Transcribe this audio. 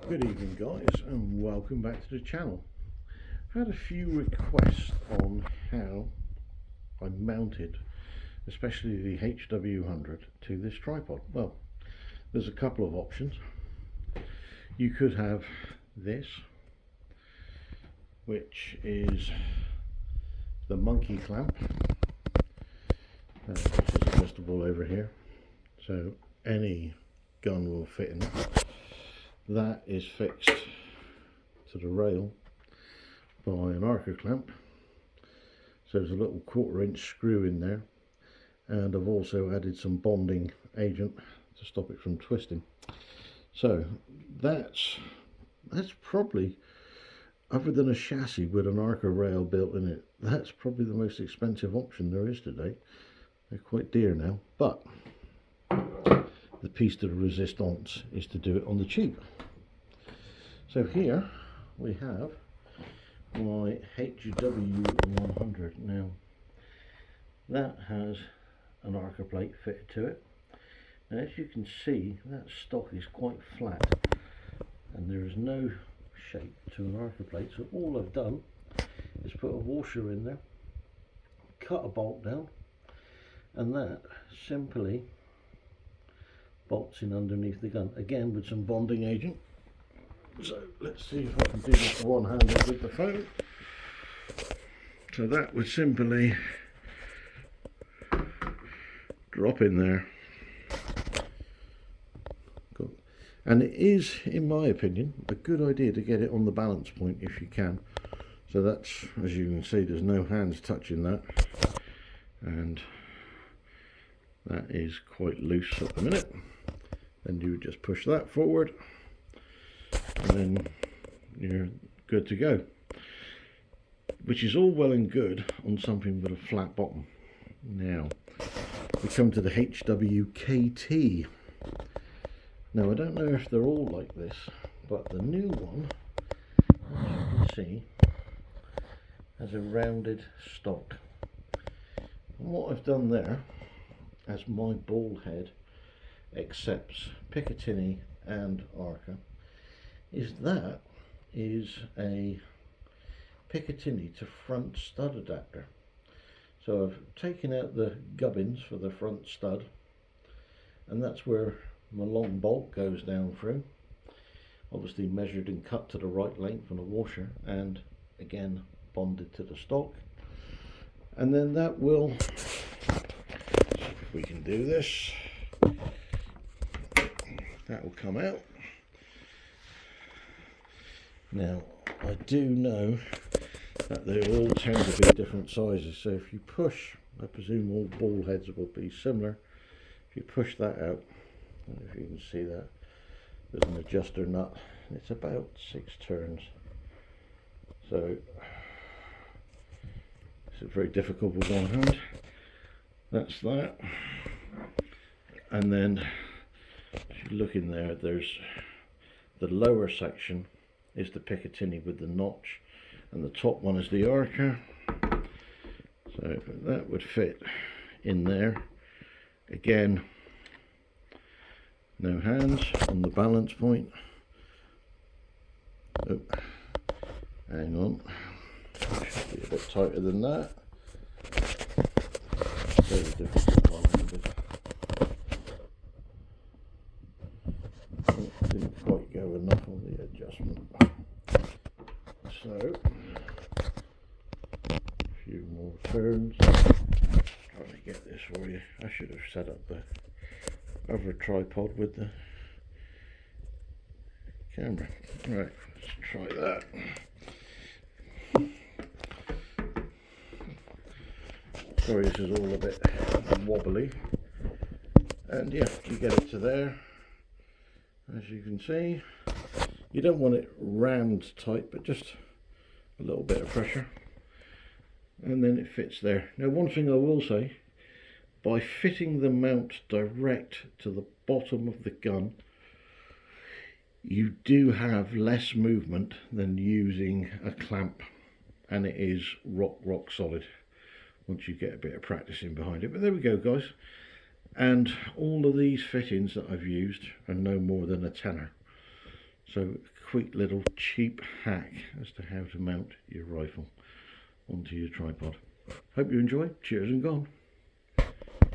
Good evening guys, and welcome back to the channel. I had a few requests on how I mounted especially the HW100 to this tripod. Well, there's a couple of options. You could have this, which is the monkey clamp, which is adjustable over here, so any gun will fit in it. That is fixed to the rail by an Arca clamp, so there's a little 1/4 inch screw in there, and I've also added some bonding agent to stop it from twisting. So that's probably, other than a chassis with an Arca rail built in it, that's probably the most expensive option there is today. They're quite dear now, but the piece de resistance is to do it on the cheap. So here we have my HW100. Now that has an Arca plate fitted to it. Now as you can see, that stock is quite flat and there is no shape to an Arca plate, so all I've done is put a washer in there, cut a bolt down, and that simply bolts in underneath the gun, again with some bonding agent. So let's see if I can do this one-handed with the phone. So that would simply drop in there. Cool. And it is, in my opinion, a good idea to get it on the balance point if you can. So that's, as you can see, there's no hands touching that, and that is quite loose at the minute. Then you would just push that forward, and then you're good to go, which is all well and good on something with a flat bottom. Now we come to the HWKT. Now I don't know if they're all like this, but the new one, as you can see, has a rounded stock. And what I've done there, as my ball head accepts Picatinny and Arca, is a Picatinny to front stud adapter. So I've taken out the gubbins for the front stud, and that's where my long bolt goes down through, obviously measured and cut to the right length on a washer, and again bonded to the stock. And then that will, if we can do this, that will come out. Now I do know that they all tend to be different sizes, so if you push, I presume all ball heads will be similar. If you push that out, I don't know if you can see that, there's an adjuster nut, and it's about 6 turns. So it's very difficult with one hand. That's that. And then if you look in there, there's the lower section is the Picatinny with the notch, and the top one is the Arca. So that would fit in there. Again, no hands on the balance point. Oh, hang on, should be a bit tighter than that. Very difficult one-handed. Didn't quite go enough on the adjustment. So a few more turns. Trying to get this for you. I should have set up the other tripod with the camera. Right, let's try that. Sorry, this is all a bit wobbly. And yeah, you get it to there. As you can see, you don't want it rammed tight, but just a little bit of pressure, and then it fits there. Now one thing I will say, by fitting the mount direct to the bottom of the gun, you do have less movement than using a clamp, and it is rock solid once you get a bit of practicing behind it. But there we go guys, and all of these fittings that I've used are no more than a tenner. So quick little cheap hack as to how to mount your rifle onto your tripod. Hope you enjoy. Cheers and gone.